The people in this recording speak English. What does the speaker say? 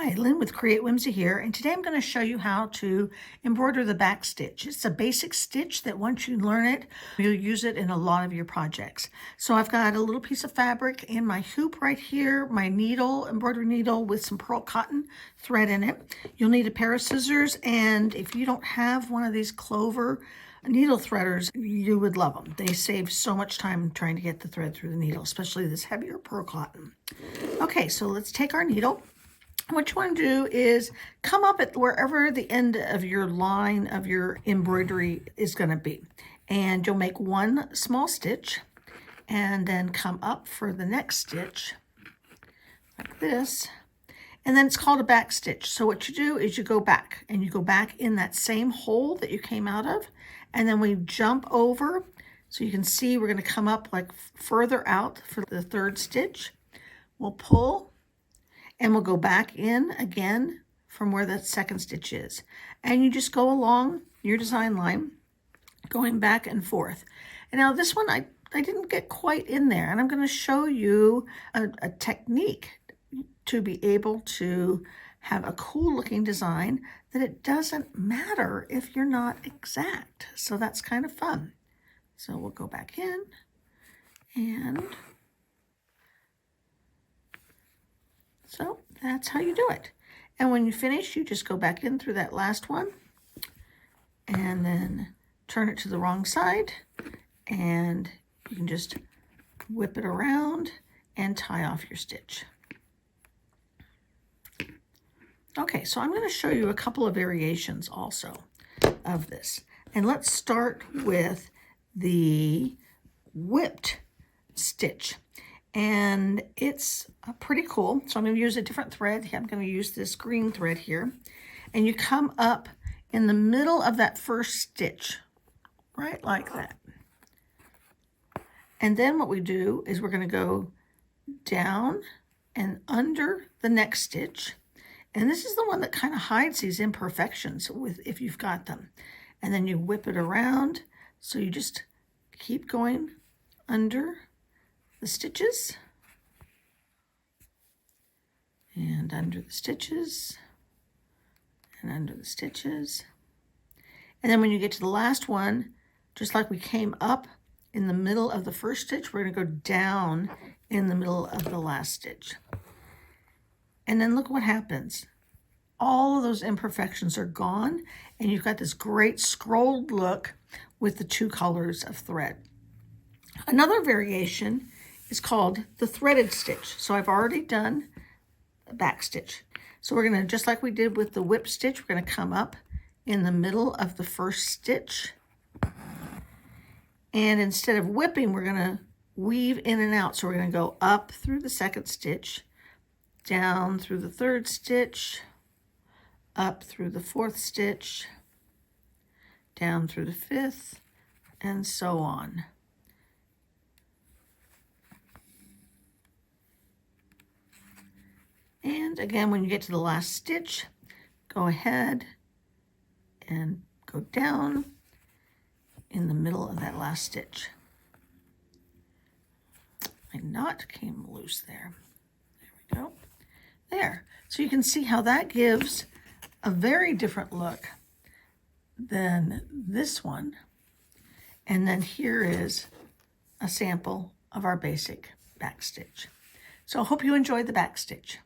Hi, Lynn with Create Whimsy here, and today I'm going to show you how to embroider the back stitch. It's a basic stitch that once you learn it, you'll use it in a lot of your projects. So I've got a little piece of fabric and my hoop right here, my needle, embroidery needle with some pearl cotton thread in it. You'll need a pair of scissors, and if you don't have one of these clover needle threaders, you would love them. They save so much time trying to get the thread through the needle, especially this heavier pearl cotton. Okay, so let's take our needle. What you want to do is come up at wherever the end of your line of your embroidery is going to be. And you'll make one small stitch and then come up for the next stitch like this. And then it's called a back stitch. So what you do is you go back and you go back in that same hole that you came out of. And then we jump over. So you can see we're going to come up like further out for the third stitch. We'll pull. And we'll go back in again from where that second stitch is. And you just go along your design line, going back and forth. And now this one, I didn't get quite in there. And I'm going to show you a technique to be able to have a cool looking design that it doesn't matter if you're not exact. So that's kind of fun. So we'll go back in and... So that's how you do it. And when you finish, you just go back in through that last one and then turn it to the wrong side, and you can just whip it around and tie off your stitch. Okay, so I'm going to show you a couple of variations also of this. And let's start with the whipped stitch. And it's pretty cool. So I'm going to use a different thread. I'm going to use this green thread here. And you come up in the middle of that first stitch, right like that. And then what we do is we're going to go down and under the next stitch. And this is the one that kind of hides these imperfections if you've got them. And then you whip it around. So you just keep going under the stitches and under the stitches and under the stitches. And then when you get to the last one, just like we came up in the middle of the first stitch, we're going to go down in the middle of the last stitch. And then look what happens. All of those imperfections are gone, and you've got this great scrolled look with the two colors of thread. Another variation is called the threaded stitch. So I've already done a back stitch. So we're going to, just like we did with the whip stitch, we're going to come up in the middle of the first stitch. And instead of whipping, we're going to weave in and out. So we're going to go up through the second stitch, down through the third stitch, up through the fourth stitch, down through the fifth, and so on. And again, when you get to the last stitch, go ahead and go down in the middle of that last stitch. My knot came loose there. There we go. There. So you can see how that gives a very different look than this one. And then here is a sample of our basic back stitch. So I hope you enjoyed the back stitch.